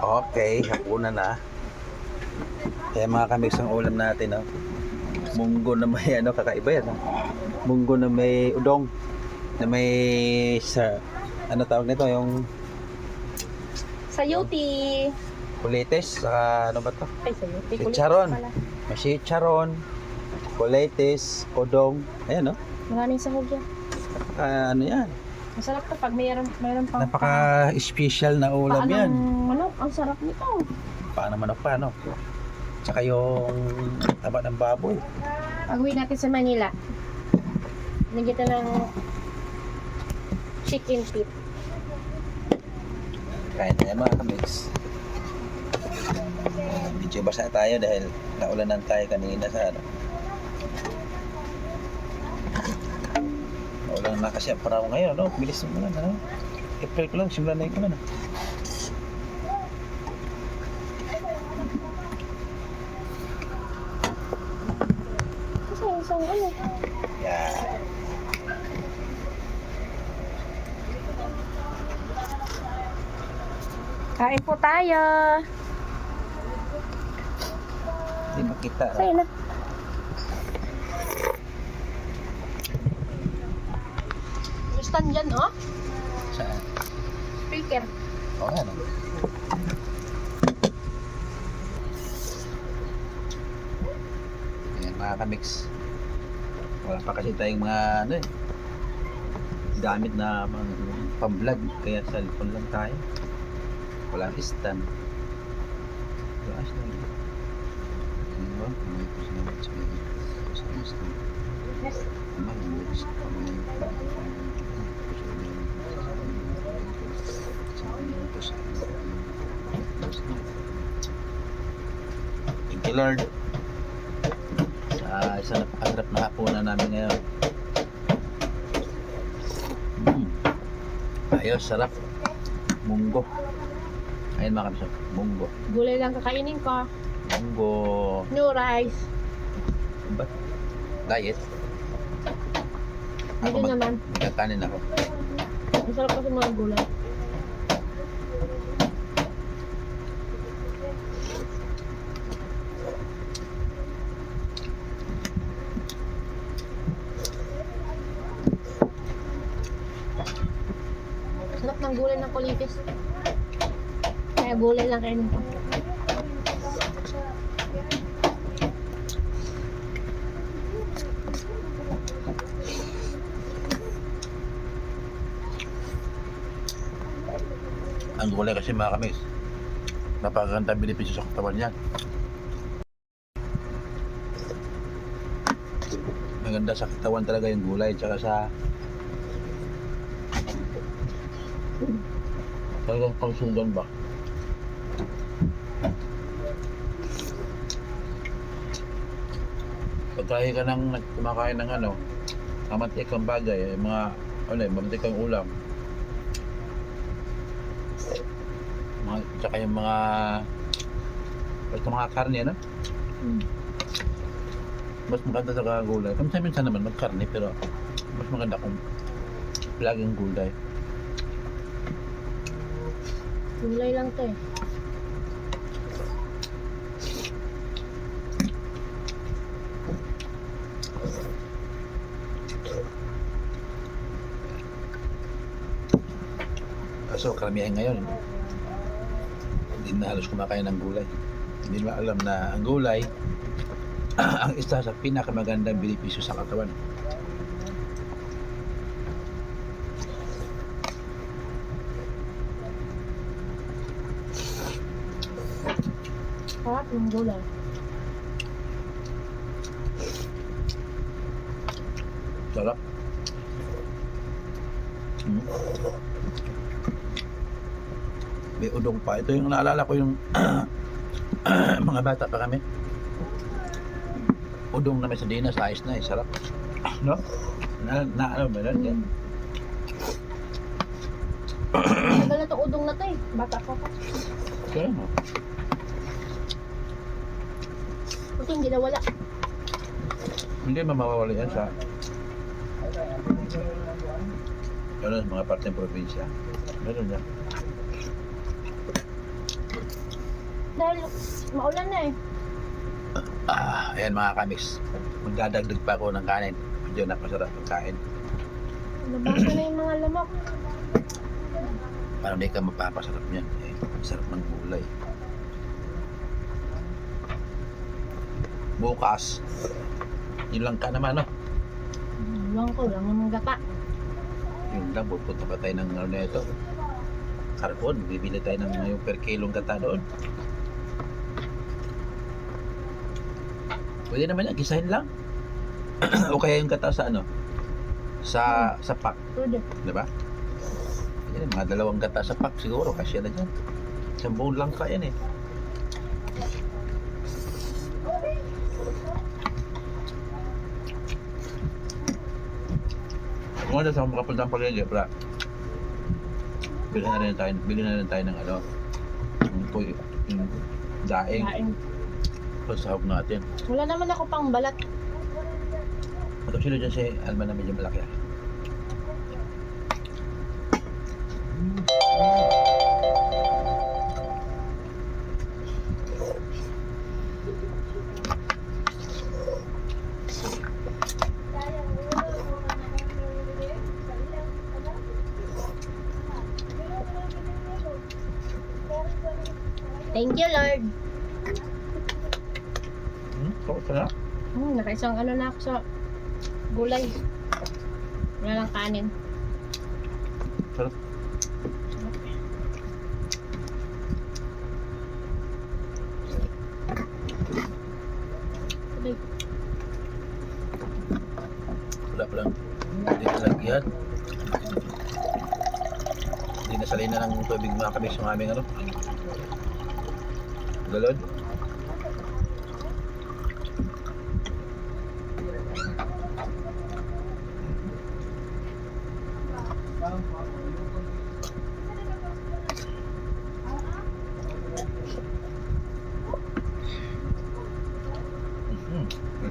Okay, hapunan na. Kaya mga kamix ang ulam natin, no? Munggo na may ano, kakaiba yan. No? Munggo na may udong. Na may sa ano tawag nito, yung Sayuti. kulites, saka ano ba to? Ay, sayuti. Chicharon. Kulitis pala. May chicharon, kulites, udong. Ayan, no? Maraming sahog yan. Ano yan? Masarap to pag mayroon pang Napaka-special na ulam paanong yan. manok. Ang sarap nito. Paano manok pa, no? Tsaka yung taba ng baboy. Pag-uwi natin sa Manila, nagyan ito ng chicken feet. Kain na yan mga kamix. Medyo basa tayo dahil naulanan tayo kanina sa ano. Naulan na kasi ang paraw ngayon, no? Bilis ng ulan, ano? April ko lang, simula na yung ulan, no? Kasi isang ano. Yan. Kain po tayo. Hindi makita. No? Sa'yo na. Stand dyan, oh. Saan? Speaker. Oo nga, no? Ayan, mga kamix. Wala pa kasi tayong mga ano eh. Gamit na pang-vlog. Kaya cellphone lang tayo. Walang stand. Walang stand. Ano ba? May kusinamat sa mga kusinamat. Yes. Thank you, Lord. Sa isang napakasarap na hapunan namin ngayon. Ayos, sarap. Munggo. Ayun mga kamsok. Munggo. Gulay lang kakainin ko. Munggo. No rice. Ba? Diet. Hindi naman. Nagkakanin ako. Ang sarap kasi mga gulay. Sarap ng gulay ng kulitis. Kaya gulay lang kainin ko. Ang gulay kasi mga kamis, napakaganda benepisyo sa katawan yan. Maganda sa katawan talaga yung gulay, tsaka sa talagang pangsugan ba. Pagkain ka ng kumakain ng ano, mamantikang bagay, mga ano, mamantikang ulam, tsaka yung mga basta mga karne, ano? Mas maganda sa gulay. Minsan naman magkarne, pero mas maganda kung laging gulay. Gulay lang to eh. Kaso karamihan ngayon, hindi na halos kumakain ng gulay. Hindi na alam na ang gulay ang isa sa pinakamagandang benepisyo sa katawan. Sarap ng gulay. Sarap. May udong pa. Ito yung naalala ko yung mga bata pa kami. Udong na may sardinas, ayos na eh. Sarap. No? Ano ba yan? Tagal na itong udong na to eh. Bata ko pa. Okay, no? Buti hindi nawala. Hindi mawawala yan sa ano, mga parte ng probinsya. Meron yan. dahil maulan na eh. Ayan mga kamiks. Magdadagdag pa ako ng kanin. Medyo napasarap ang kain. Nabasa na yung mga lamok. Parang hindi ka mapapasarap niyan. Sarap ng gulay. Bukas. Yun lang ka naman, no? Lang ko lang yung gata. Yun lang, pupunta pa tayo ng ano na ito. Carbon, bibili tayo ng yung per kilong gata doon. Pwede naman yan, gisahin lang. O kaya yung gata sa ano? Sa pack, Pwede. di ba? Yan, mga 2 gata sa pack siguro, kasya na dyan. 1 buong lang ka yan eh. Kung ano sa makapunta ang palengke, para bilhin na rin tayo ng ano, yung daing, Kain. pagsahog natin. Wala naman ako pang balat. Ito sila dyan si Alma na medyo malaki. Thank you, Lord. Sarap. Nakaisang ano na ako sa gulay. Wala lang kanin. Sarap. Sabay. Wala pa lang. Hindi na lagyan. Hindi na salina ng tubig mga kabis yung aming ano. Galod.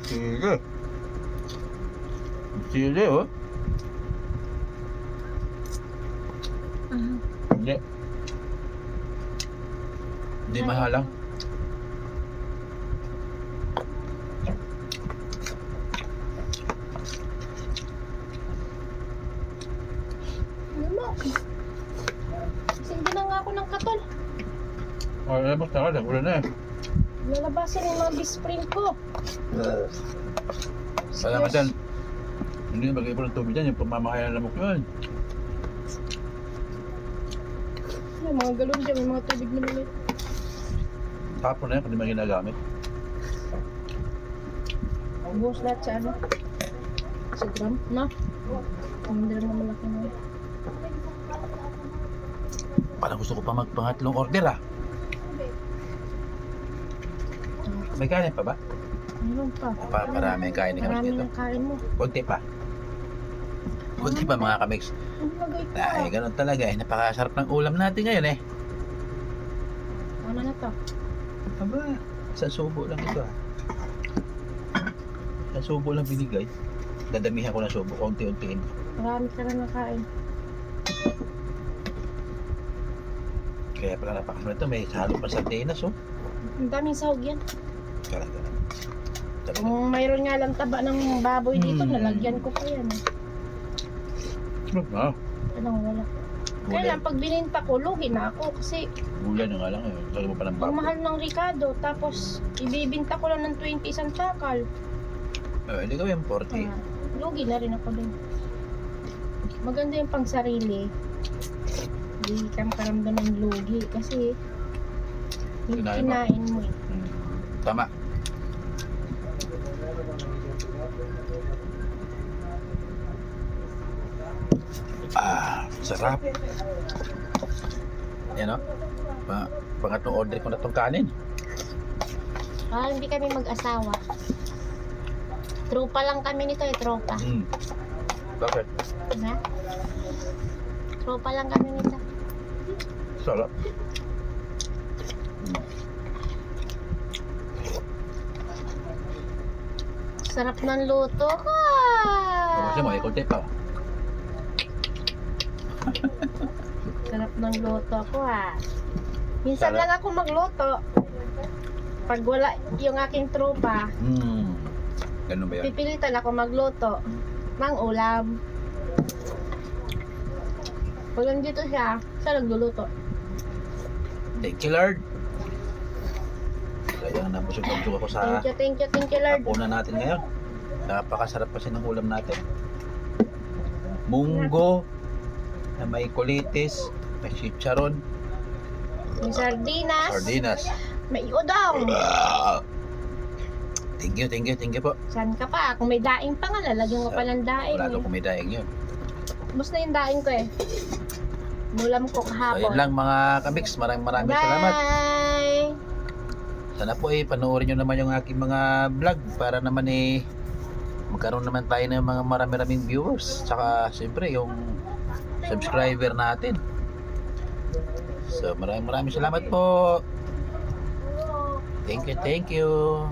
Sige. Sige, oh. Hindi. Hindi mahalang. Ano? Sindi na nga ako ng katol. Ay, basta ka lang. Wala na eh. Lalabasan yung mga bispring ko. Kaya nga dyan, hindi na mag-iipon ng tubig dyan, yung pamamahaya ng lamok yun. Yung mga galon dyan, may mga tubig na maliit. Tapon na yan, kung di man ginagamit. Buhos lahat sa ano? Sa drum, no? Ang drum na malaki na. Parang gusto ko pa magpangatlong order ah. May kanin pa ba? Meron pa. Parami ang kain ni Kamiks Marami dito. ng kain mo. Kunti pa. Kunti pa mga Kamiks. Ano lagay pa? Ay, ganun talaga eh. Napakasarap ng ulam natin ngayon eh. Ano na to? Aba, sa subo lang ito ah. Sa subo lang binigay. Dadamihan ko ng subo, konti-untiin. Marami ka na nakain. Kaya pala napakasunod ito, may halo pa sa sardinas oh. Ang daming sahog yan. Talaga. Kung mayroon nga lang taba ng baboy dito, Hmm. nalagyan ko pa yan. Ah, Anong wala? Kaya lang, pag bininta ko, lugi na ako kasi gulay na nga lang eh. Lagyan mo pa ng ang baboy. mahal ng Ricardo. Tapos, ibibinta ko lang ng 20 isang sakal. Hindi gawin 40. Lugi na rin ako dun. Maganda yung pang sarili. Hindi ka makaramdam ng lugi kasi yung Kinain mo. kinain mo eh. Tama. Sarap. Yan o. Pangatlong order ko na itong kanin. Hindi kami mag-asawa. Tropa lang kami nito eh, tropa. Bakit? Ha? Tropa lang kami nito. Sarap. Sarap ng luto ko. Kasi mo, ikunti pa. Sarap ng luto ko ah. Minsan Sarap. lang ako magluto. Pag wala yung aking tropa, Ganun ba yan? pipilitan ako magluto ng ulam. Pag nandito siya nagluluto. Thank you, Lord. Kaya nabusog-busog ako sa Thank you, Lord. hapunan natin ngayon. Napakasarap kasi ng ulam natin. Munggo na may kulitis, may chicharon, May sardinas. may udong. Thank you po. Saan ka pa? Kung may daing pa nga, lalagyan ko pa ng daing. Wala Eh. daw kung may daing yun. Ubus na yung daing ko eh. Nulam ko So, kahapon. yun lang mga kamix. Maraming salamat. Bye! Sana po panoorin nyo naman yung aking mga vlog para naman magkaroon naman tayo ng mga marami-raming viewers. Tsaka siyempre yung subscriber natin. So maraming salamat po. Thank you.